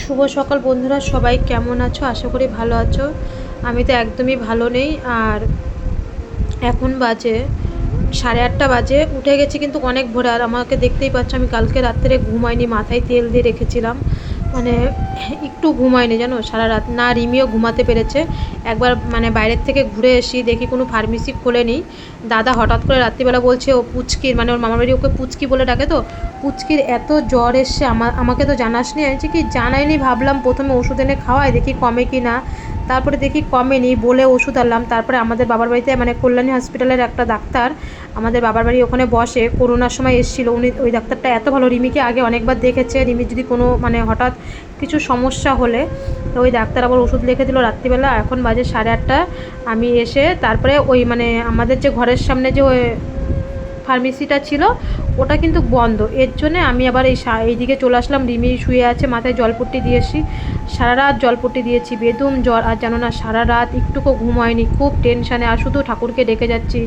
শুভ সকাল বন্ধুরা, সবাই কেমন আছো? আশা করি ভালো আছো। আমি তো একদমই ভালো নেই। আর এখন বাজে 8:30 বাজে, উঠে গেছি কিন্তু অনেক ভোরে। আর আমাকে দেখতেই পাচ্ছ, আমি কালকে রাত্রে ঘুমাইনি, মাথায় তেল দিয়ে রেখেছিলাম। মানে একটু ঘুমাইনি জানো সারা রাত। না রিমিও ঘুমাতে পেরেছে। একবার মানে বাইরের থেকে ঘুরে এসি, দেখি কোনো ফার্মেসি খোলেনি। দাদা হঠাৎ করে রাত্রিবেলা বলছে ও পুচকির, মানে ওর মামার বাড়ি ওকে পুচকি বলে ডাকে, তো পুচকির এত জ্বর এসছে। আমাকে তো জানাসনি। আমি কি জানাইনি, ভাবলাম প্রথমে ওষুধ এনে খাওয়াই, দেখি কমে কি না। তারপরে দেখি কমেনি, বলে ওষুধ আনলাম। তারপরে আমাদের বাবার বাড়িতে মানে কল্যাণী হসপিটালের একটা ডাক্তার আমাদের বাবার বাড়ি ওখানে বসে, করোনার সময় এসেছিলো উনি। ওই ডাক্তারটা এত ভালো, রিমিকে আগে অনেকবার দেখেছে। রিমির যদি কোনো মানে হঠাৎ কিছু সমস্যা হলে তো ওই ডাক্তার আবার ওষুধ লিখে দিল রাত্রিবেলা। এখন বাজে 8:30। আমি এসে তারপরে ওই মানে আমাদের যে ঘরের সামনে যে ফার্মেসিটা ছিল ওটা কিন্তু বন্ধ। এর জন্যে আমি আবার এইদিকে চলে আসলাম। রিমি শুয়ে আছে, মাথায় জলপট্টি দিয়েছি, সারা রাত জলপট্টি দিয়েছি, বেদম জ্বর। আর জানো না, সারা রাত একটুকু ঘুম হয়নি, খুব টেনশানে। আর শুধু ঠাকুরকে ডেকে যাচ্ছি,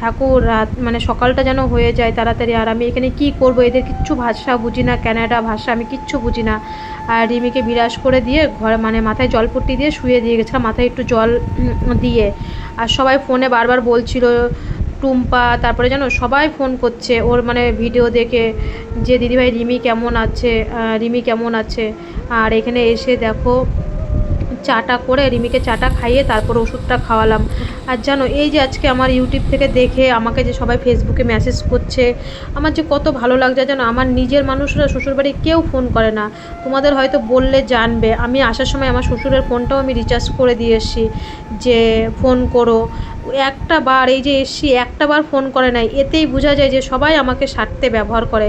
ঠাকুর রাত মানে সকালটা যেন হয়ে যায় তাড়াতাড়ি। আর আমি এখানে কি করব, এদের কিচ্ছু ভাষা বুঝি না, কানাডা ভাষা আমি কিচ্ছু বুঝি না। আর রিমিকে বিরাজ করে দিয়ে ঘরে মানে মাথায় জলপট্টি দিয়ে শুয়ে দিয়ে গেছিলাম, মাথায় একটু জল দিয়ে। আর সবাই ফোনে বারবার বলছিল, টুম্পা, তারপরে জানো সবাই ফোন করছে ওর মানে ভিডিও দেখে, যে দিদিভাই রিমি কেমন আছে, রিমি কেমন আছে। আর এখানে এসে দেখো চাটা করে রিমিকে চাটা খাইয়ে তারপর ওষুধটা খাওয়ালাম। আর জানো এই যে আজকে আমার ইউটিউব থেকে দেখে আমাকে যে সবাই ফেসবুকে মেসেজ করছে, আমার যে কত ভালো লাগছে জানো। আমার নিজের মানুষরা শ্বশুরবাড়ি কেউ ফোন করে না। তোমাদের হয়তো বললে জানবে, আমি আসার সময় আমার শ্বশুরের ফোনটাও আমি রিচার্জ করে দিয়ে এসেছি, যে ফোন করো। একটা বার এই যে এসছি, একটা বার ফোন করে নাই। এতেই বোঝা যায় যে সবাই আমাকে স্বার্থে ব্যবহার করে।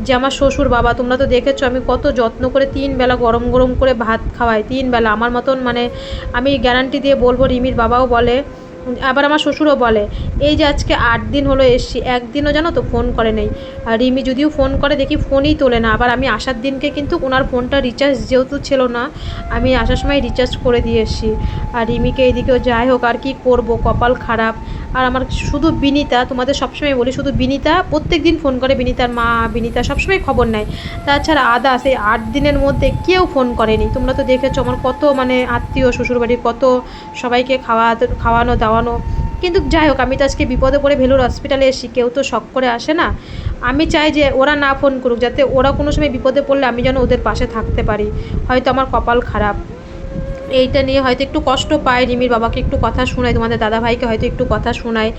যে আমার শ্বশুর বাবা, তোমরা তো দেখেছো আমি কত যত্ন করে 3 বেলা গরম গরম করে ভাত খাওয়াই, 3 বেলা। আমার মতন মানে আমি গ্যারান্টি দিয়ে বলবো, রিমির বাবাও বলে, আবার আমার শ্বশুরও বলে। এই যে আজকে 8 দিন হলো এসছি, একদিনও জানো তো ফোন করে নেই। আর রিমি যদিও ফোন করে দেখি ফোনই তোলে না। আবার আমি আসার দিনকে কিন্তু ওনার ফোনটা রিচার্জ যেহেতু ছিল না, আমি আসার সময় রিচার্জ করে দিয়ে এসছি। আর রিমিকে এদিকেও যাই হোক, আর কি করব, কপাল খারাপ। আর আমার শুধু বিনিতা, তোমাদের সবসময় বলি, শুধু বিনিতা প্রত্যেক দিন ফোন করে, বিনিতার মা বিনিতা সবসময় খবর নেয়। তাছাড়া আদা সেই 8 দিনের মধ্যে কেউ ফোন করেনি। তোমরা তো দেখেছো আমার কত মানে আত্মীয়, শ্বশুরবাড়ির কত সবাইকে খাওয়ানো দাওয়ানো। কিন্তু যাই হোক, আমি তো আজকে বিপদে পড়ে ভেলুর হসপিটালে এসেছি, কেউ তো শখ করে আসে না। আমি চাই যে ওরা না ফোন করুক, যাতে ওরা কোনো সময় বিপদে পড়লে আমি যেন ওদের পাশে থাকতে পারি। হয়তো আমার কপাল খারাপ, এইটা নিয়ে হয়তো একটু কষ্ট পায়। রিমির বাবাকে একটু কথা শোনায়, তোমাদের দাদাভাইকে হয়তো একটু কথা শোনায়।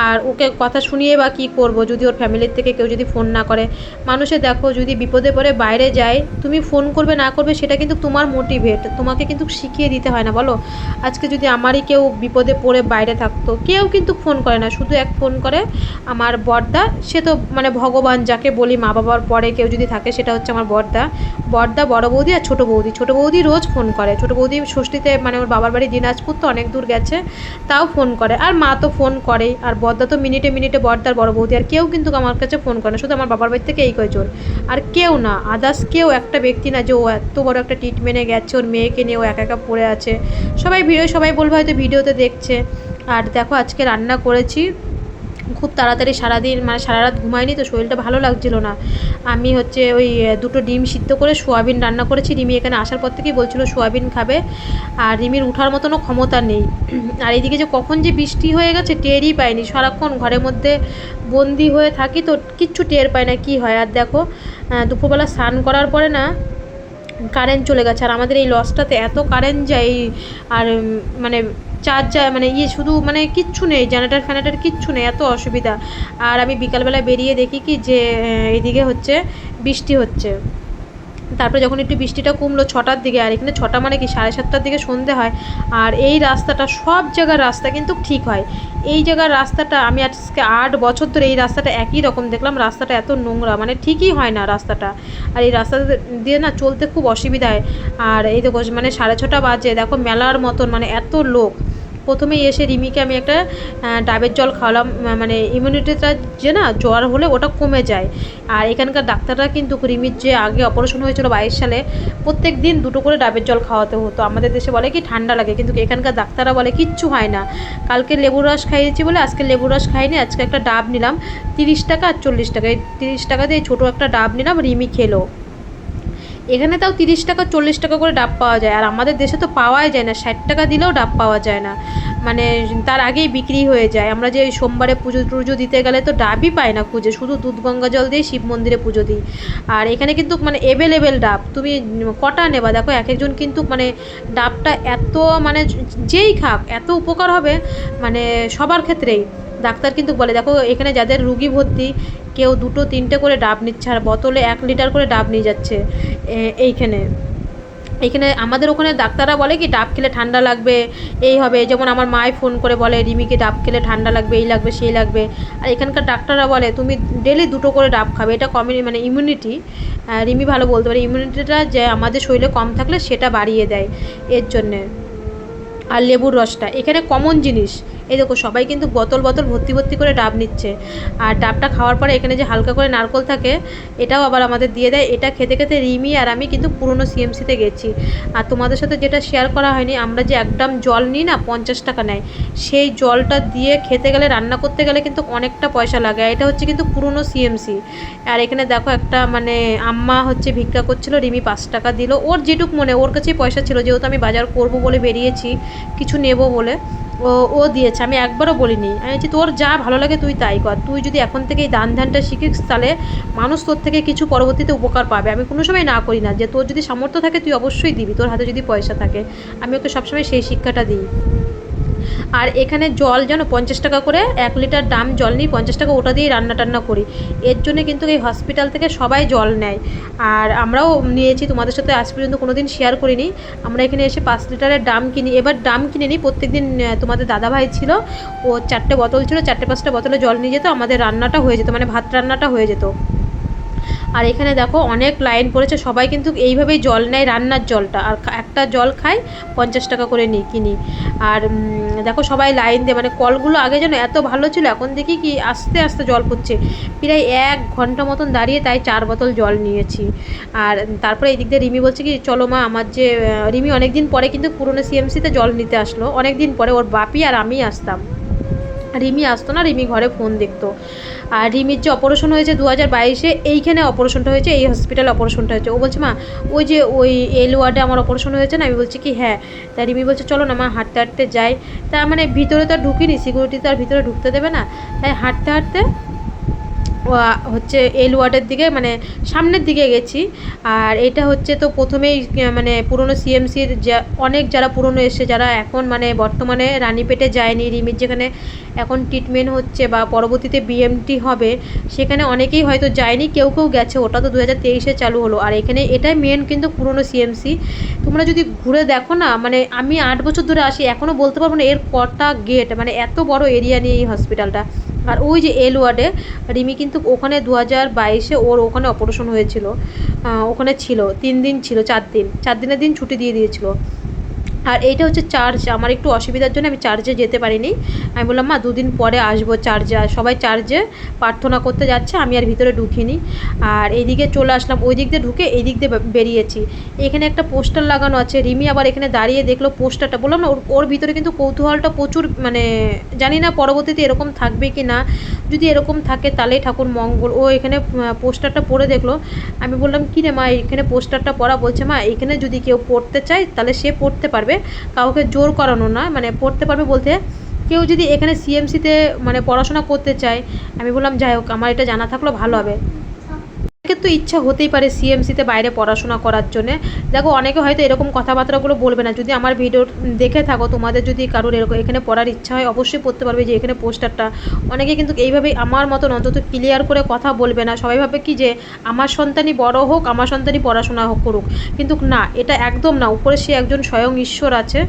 আর ওকে কথা শুনিয়ে বা কী করব, যদি ওর ফ্যামিলির থেকে কেউ যদি ফোন না করে। মানুষে দেখো যদি বিপদে পড়ে বাইরে যায়, তুমি ফোন করবে না করবে সেটা কিন্তু তোমার মোটিভেট, তোমাকে কিন্তু শিখিয়ে দিতে হয় না বলো। আজকে যদি আমারই কেউ বিপদে পড়ে বাইরে থাকতো, কেউ কিন্তু ফোন করে না, শুধু এক ফোন করে আমার বড়দা। সে তো মানে ভগবান যাকে বলি, মা বাবার পরে কেউ যদি থাকে সেটা হচ্ছে আমার বড়দা। বড় বৌদি আর ছোটো বৌদি রোজ ফোন করে। ছোটো বৌদি ষষ্ঠীতে মানে ওর বাবার বাড়ি দিনাজপুর, তো অনেক দূর গেছে, তাও ফোন করে। আর মা তো ফোন করেই। আর বড়দা তো মিনিটে মিনিটে, বড়দার বড় বৌদি। আর কেউ কিন্তু আমার কাছে ফোন করে না, শুধু আমার বাবার বাড়ি থেকে এই কয়জন। আর কেউ না, আদার্স কেউ একটা ব্যক্তি না যে ও এত বড় একটা ট্রিটমেন্টে গেছে, ওর মেয়েকে নিয়ে ও একা একা পড়ে আছে। সবাই বলবে হয়তো ভিডিওতে দেখছে। আর দেখো আজকে রান্না করেছি খুব তাড়াতাড়ি, সারাদিন মানে সারা রাত ঘুমাইনি, তো শরীরটা ভালো লাগছিল না। আমি হচ্ছে ওই 2টো ডিম সিদ্ধ করে সোয়াবিন রান্না করেছি। রিমি এখানে আসার পর থেকেই বলছিল সোয়াবিন খাবে। আর রিমির উঠার মতনও ক্ষমতা নেই। আর এইদিকে যে কখন যে বৃষ্টি হয়ে গেছে টেরই পাইনি, সারাক্ষণ ঘরের মধ্যে বন্দি হয়ে থাকি, তো কিচ্ছু টের পাই না কী হয়। আর দেখো দুপুরবেলা স্নান করার পরে না কারেন্ট চলে গেছে। আর আমাদের এই লসটাতে এত কারেন্ট যায়, আর মানে চার্জার মানে শুধু মানে কিচ্ছু নেই, জেনারেটার ফ্যানেটার কিচ্ছু নেই, এত অসুবিধা। আর আমি বিকালবেলা বেরিয়ে দেখি কি যে এদিকে হচ্ছে বৃষ্টি হচ্ছে। তারপরে যখন একটু বৃষ্টিটা কমলো 6টার দিকে, আর এখানে 6টা মানে কি 7:30টার দিকে সন্ধে হয়। আর এই রাস্তাটা, সব জায়গার রাস্তা কিন্তু ঠিক হয়, এই জায়গার রাস্তাটা আমি আজকে 8 বছর ধরে এই রাস্তাটা একই রকম দেখলাম। রাস্তাটা এত নোংরা, মানে ঠিকই হয় না রাস্তাটা। আর এই রাস্তা দিয়ে না চলতে খুব অসুবিধা হয়। আর এই দেখো মানে 6:30 বাজে, দেখো মেলার মতন মানে এত লোক। প্রথমেই এসে রিমিকে আমি একটা ডাবের জল খাওয়ালাম, মানে ইমিউনিটিটা যে না জ্বর হলে ওটা কমে যায়। আর এখানকার ডাক্তাররা কিন্তু রিমির যে আগে অপারেশন হয়েছিল 22 সালে, প্রত্যেক দিন 2টো করে ডাবের জল খাওয়াতে হতো। আমাদের দেশে বলে কি ঠান্ডা লাগে, কিন্তু এখানকার ডাক্তাররা বলে কিচ্ছু হয় না। কালকে লেবুর রস খাইয়েছি বলে আজকে লেবুর রস খাইনি, আজকে একটা ডাব নিলাম 30 টাকা আর 40 টাকা। এই 30 টাকা দিয়ে ছোটো একটা ডাব নিলাম, রিমি খেলো। এখানে তাও 30 টাকা 40 টাকা করে ডাব পাওয়া যায়, আর আমাদের দেশে তো পাওয়াই যায় না, 60 টাকা দিলেও ডাব পাওয়া যায় না, মানে তার আগেই বিক্রি হয়ে যায়। আমরা যে সোমবারে পুজো টুজো দিতে গেলে তো ডাবই পাই না খুঁজে, শুধু দুধ গঙ্গা জল দিয়ে শিব মন্দিরে পুজো দিই। আর এখানে কিন্তু মানে এভেলেবেল ডাব, তুমি কটা নেবা দেখো, এক একজন কিন্তু মানে ডাবটা এত মানে যেই খাক এত উপকার হবে, মানে সবার ক্ষেত্রেই। ডাক্তার কিন্তু বলে, দেখো এখানে যাদের রুগী ভর্তি কেউ 2-3টে করে ডাব নিচ্ছে, আর বোতলে 1 লিটার করে ডাব নিয়ে যাচ্ছে এইখানে। এখানে আমাদের ওখানে ডাক্তাররা বলে কি ডাব খেলে ঠান্ডা লাগবে, এই হবে, যেমন আমার মায় ফোন করে বলে রিমিকে ডাব খেলে ঠান্ডা লাগবে, এই লাগবে সেই লাগবে। আর এখানকার ডাক্তাররা বলে তুমি ডেলি 2টো করে ডাব খাবে, এটা মানে ইমিউনিটি, রিমি ভালো বলতে পারে, ইমিউনিটিটা যে আমাদের শরীরে কম থাকলে সেটা বাড়িয়ে দেয় এর জন্যে। আর লেবুর রসটা এখানে কমন জিনিস, এই দেখো সবাই কিন্তু বোতল ভর্তি ভর্তি করে ডাব নিচ্ছে। আর ডাবটা খাওয়ার পরে এখানে যে হালকা করে নারকোল থাকে এটাও আবার আমাদের দিয়ে দেয়। এটা খেতে খেতে রিমি আর আমি কিন্তু পুরনো সিএমসিতে গেছি। আর তোমাদের সাথে যেটা শেয়ার করা হয়নি, আমরা যে 1 ড্রাম জল নিই না, 50 টাকা নেয়, সেই জলটা দিয়ে খেতে গেলে রান্না করতে গেলে কিন্তু অনেকটা পয়সা লাগে। এটা হচ্ছে কিন্তু পুরনো সিএমসি। আর এখানে দেখো একটা মানে আম্মা হচ্ছে ভিক্ষা করছিল, রিমি 5 টাকা দিল, ওর যেটুক মনে, ওর কাছেই পয়সা ছিল, যেহেতু আমি বাজার করব বলে বেরিয়েছি কিছু নেব বলে, ও দিয়েছে, আমি একবারও বলিনি। আমি বলছি তোর যা ভালো লাগে তুই তাই কর, তুই যদি এখন থেকে এই দান ধ্যানটা শিখিস তাহলে মানুষ তোর থেকে কিছু পরবর্তীতে উপকার পাবে। আমি কোনো সময় না করি না, যে তোর যদি সামর্থ্য থাকে তুই অবশ্যই দিবি, তোর হাতে যদি পয়সা থাকে। আমি ওকে সবসময় সেই শিক্ষাটা দিই। আর এখানে জল যেন 50 টাকা করে 1 লিটার দাম জল নিই, 50 টাকা, ওটা দিয়েই রান্না টান্না করি। এর জন্যে কিন্তু এই হসপিটাল থেকে সবাই জল নেয়, আর আমরাও নিয়েছি, তোমাদের সাথে আজ পর্যন্ত কোনো দিন শেয়ার করিনি। আমরা এখানে এসে 5 লিটারের ডাম কিনি, এবার ডাম কিনে নিই। প্রত্যেক দিন তোমাদের দাদাভাই ছিল, ও 4টে বোতল ছিল, 4-5টা বোতলে জল নিয়ে যেত, আমাদের রান্নাটা হয়ে যেত, মানে ভাত রান্নাটা হয়ে যেত। আর এখানে দেখো অনেক লাইন পড়েছে, সবাই কিন্তু এইভাবেই জল নেয়, রান্নার জলটা, আর একটা জল খাই 50 টাকা করে কিনি। আর দেখো সবাই লাইন দিয়ে, মানে কলগুলো আগে যেন এত ভালো ছিল, এখন দেখি কি আস্তে আস্তে জল পড়ছে। প্রায় 1 ঘন্টা মতন দাঁড়িয়ে তাই 4 বোতল জল নিয়েছি। আর তারপরে এই দিক দিয়ে রিমি বলছে কি চলো মা, আমার যে রিমি অনেক দিন পরে কিন্তু পুরনো সিএমসিতে জল নিতে আসলো, অনেক দিন পরে, ওর বাপি আর আমি আসতাম, রিমি আসতো না, রিমি ঘরে ফোন দেখতো। আর রিমির যে অপারেশন হয়েছে 2022-এ, এইখানে অপারেশনটা হয়েছে, এই হসপিটালে অপারেশনটা হয়েছে। ও বলছে মা ওই যে ওই এল ওয়ার্ডে আমার অপারেশন হয়েছে না, আমি বলছি কি হ্যাঁ। তা রিমি বলছে চলো না মা হাঁটতে হাঁটতে যাই। তা মানে ভিতরে তো আর ঢুকিনি, সিকিউরিটি তো আর ভিতরে ঢুকতে দেবে না, তাই হাঁটতে হাঁটতে হচ্ছে এল ওয়ার্ডের দিকে, মানে সামনের দিকে গেছি। আর এটা হচ্ছে তো প্রথমেই মানে পুরনো সিএমসির অনেক যারা পুরনো এসে, যারা এখন মানে বর্তমানে রানীপেটে যায়নি, রিমির যেখানে এখন ট্রিটমেন্ট হচ্ছে বা পরবর্তীতে বিএমটি হবে, সেখানে অনেকেই হয়তো যায়নি, কেউ কেউ গেছে, ওটা তো 2023-এ চালু হলো। আর এখানে এটাই মেন কিন্তু পুরনো সিএমসি। তোমরা যদি ঘুরে দেখো না, মানে আমি 8 বছর ধরে আসি, এখনও বলতে পারবো না এর কটা গেট, মানে এত বড় এরিয়া নিয়ে এই হসপিটালটা। আর ওই যে এল ওয়ার্ডে রিমি কিন্তু ওখানে 2022-এ ওর ওখানে অপারেশন হয়েছিল, ওখানে ছিল 3 দিন, ছিল 4 দিন, 4 দিনের দিন ছুটি দিয়ে দিয়েছিল। আর এইটা হচ্ছে চার্চ, আমার একটু অসুবিধার জন্য আমি চার্চে যেতে পারিনি। আমি বললাম মা 2 দিন পরে আসবো চার্চে, আর সবাই চার্চে প্রার্থনা করতে যাচ্ছে, আমি আর ভিতরে ঢুকিনি। আর এইদিকে চলে আসলাম, ওই দিক দিয়ে ঢুকে এই দিক দিয়ে বেরিয়েছি। এখানে একটা পোস্টার লাগানো আছে, রিমি আবার এখানে দাঁড়িয়ে দেখলো পোস্টারটা, বললাম না ওর ভিতরে কিন্তু কৌতূহলটা প্রচুর, মানে জানি না পরবর্তীতে এরকম থাকবে কি না, যদি এরকম থাকে তাহলেই ঠাকুর মঙ্গল। ও এখানে পোস্টারটা পড়ে দেখলো। আমি বললাম কী রে মা এখানে পোস্টারটা পড়া, বলছে মা এখানে যদি কেউ পড়তে চায় তাহলে সে পড়তে পারবে, কাউকে জোর করানো না, মানে পড়তে পারবে বলতে কেউ যদি এখানে সিএমসিতে মানে পড়াশোনা করতে চায়। আমি বললাম যাই হোক, আমার এটা জানা থাকলো ভালো হবে। অনেকের তো ইচ্ছা হতেই পারে সিএমসিতে বাইরে পড়াশোনা করার জন্যে। দেখো অনেকে হয়তো এরকম কথাবার্তাগুলো বলবে না, যদি আমার ভিডিও দেখে থাকো, তোমাদের যদি কারোর এরকম এখানে পড়ার ইচ্ছা হয় অবশ্যই পড়তে পারবে, যে এখানে পোস্টারটা। অনেকে কিন্তু এইভাবেই আমার মতন অন্তত ক্লিয়ার করে কথা বলবে না, সবাই ভাবে কি যে আমার সন্তানই বড় হোক, আমার সন্তানই পড়াশোনা করুক, কিন্তু না, এটা একদম না। উপরে সে একজন স্বয়ং ঈশ্বর আছে,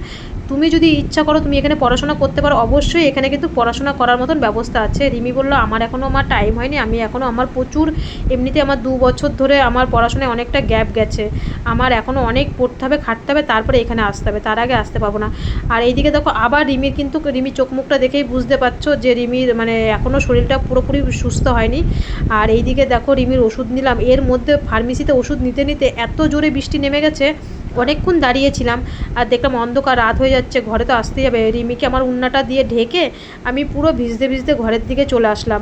তুমি যদি ইচ্ছা করো তুমি এখানে পড়াশোনা করতে পারো, অবশ্যই এখানে কিন্তু পড়াশোনা করার মতন ব্যবস্থা আছে। রিমি বললো আমার এখনও আমার টাইম হয়নি, আমি এখনও আমার প্রচুর, এমনিতে আমার 2 বছর ধরে আমার পড়াশোনায় অনেকটা গ্যাপ গেছে, আমার এখনও অনেক পড়তে হবে, খাটতে হবে, তারপরে এখানে আসতে হবে, তার আগে আসতে পারবো না। আর এইদিকে দেখো আবার রিমির কিন্তু, রিমির চোখ মুখটা দেখেই বুঝতে পারছো যে রিমির মানে এখনও শরীরটা পুরোপুরি সুস্থ হয়নি। আর এইদিকে দেখো রিমির ওষুধ নিলাম, এর মধ্যে ফার্মেসিতে ওষুধ নিতে নিতে এত জোরে বৃষ্টি নেমে গেছে, অনেকক্ষণ দাঁড়িয়েছিলাম। আর দেখলাম অন্ধকার, রাত হয়ে যাচ্ছে, ঘরে তো আসতেই হবে। রিমিকে আমার উন্নাটা দিয়ে ঢেকে আমি পুরো ভিজতে ভিজতে ঘরের দিকে চলে আসলাম।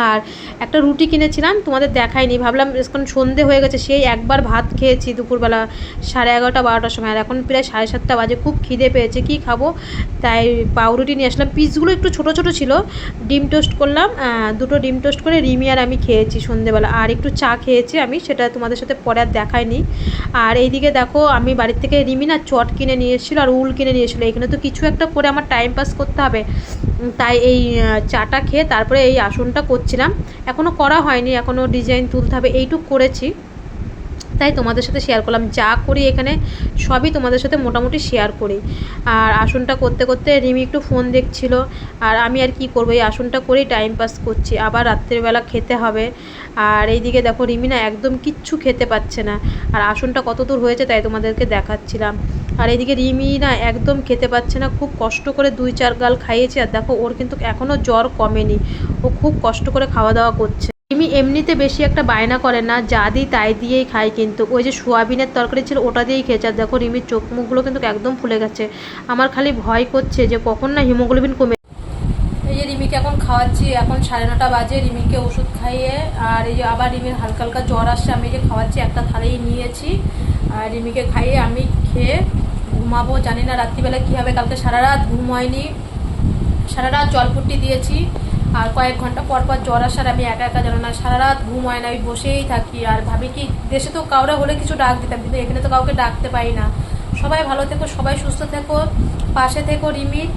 আর একটা রুটি কিনেছিলাম, তোমাদের দেখাইনি, ভাবলাম এখন সন্ধে হয়ে গেছে, সেই একবার ভাত খেয়েছি দুপুরবেলা 11:30-12টার সময়, আর এখন প্রায় 7:30 বাজে, খুব খিদে পেয়েছে, কি খাবো, তাই পাউরুটি নিয়ে আসলাম। পিসগুলো একটু ছোট ছোট ছিল, ডিম টোস্ট করলাম, দুটো ডিম টোস্ট করে রিমি আর আমি খেয়েছি সন্ধেবেলা, আর একটু চা খেয়েছি আমি, সেটা তোমাদের সাথে পরে আর দেখাইনি। আর এইদিকে দেখো আমি বাড়ির থেকে রিমি না চট কিনে নিয়ে এসেছিলো আর উল কিনে নিয়ে এসেছিলো, এখানে তো কিছু একটা করে আমার টাইম পাস করতে হবে, তাই এই চাটা খেয়ে তারপরে এই আসনটা করছিলাম, এখনও করা হয়নি, এখনও ডিজাইন তুলতে হবে, এইটুকু করেছি, তাই তোমাদের সাথে শেয়ার করলাম। যা করি এখানে সবই তোমাদের সাথে মোটামুটি শেয়ার করি। আর আসনটা করতে করতে রিমি একটু ফোন দেখছিল, আর আমি আর কি করবো, এই আসনটা করেই টাইম পাস করছি, আবার রাত্রেবেলা খেতে হবে। আর এইদিকে দেখো রিমি না একদম কিচ্ছু খেতে পাচ্ছে না, আর আসনটা কত দূর হয়েছে তাই তোমাদেরকে দেখাচ্ছিলাম। আর এইদিকে রিমি না একদম খেতে পাচ্ছে না, খুব কষ্ট করে 2-4 গাল খাইয়েছে, আর দেখো ওর কিন্তু এখনও জ্বর কমেনি, ও খুব কষ্ট করে খাওয়া দাওয়া করছে। রিমি এমনিতে বেশি একটা বায়না করে না, যা দিই তাই দিয়েই খাই, কিন্তু ওই যে সোয়াবিনের তরকারি ছিল ওটা দিয়েই খেয়েছে, আর দেখো রিমির চোখ মুখগুলো কিন্তু একদম ফুলে গেছে, আমার খালি ভয় করছে যে কখন না হিমোগ্লোবিন কমে। এই যে রিমিকে এখন খাওয়াচ্ছি, এখন 9:30 বাজে, রিমিকে ওষুধ খাইয়ে, আর এই যে আবার রিমির হালকা হালকা জ্বর আসছে, আমি যে খাওয়াচ্ছি, একটা থালেই নিয়েছি, আর রিমিকে খাইয়ে আমি খেয়ে ঘুমাবো, জানি না রাত্রিবেলা কী হবে, কালকে সারা রাত ঘুম হয়নি, সারা রাত জলপট্টি দিয়েছি, আর কয়েক ঘন্টা পর পর জ্বর আসার, আমি একা একা জানো না, সারা রাত ঘুম হয় না, আমি বসেই থাকি, আর ভাবি কি দেশে তো কাউরে হলে কিছু ডাক দিতাম, কিন্তু এখানে তো কাউকে ডাকতে পারি না। সবাই ভালো থেকো, সবাই সুস্থ থেকো, পাশে থেকো রিমির।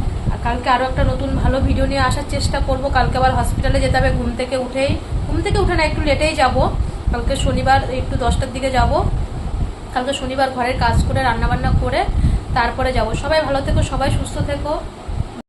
কালকে আরও একটা নতুন ভালো ভিডিও নিয়ে আসার চেষ্টা করব। কালকে আবার হসপিটালে যেতে হবে, ঘুম থেকে উঠে না, একটু লেটেই যাব, কালকে শনিবার একটু 10টার দিকে যাব, কালকে শনিবার ঘরের কাজ করে রান্নাবান্না করে তারপরে যাব। সবাই ভালো থেকো, সবাই সুস্থ থেকো।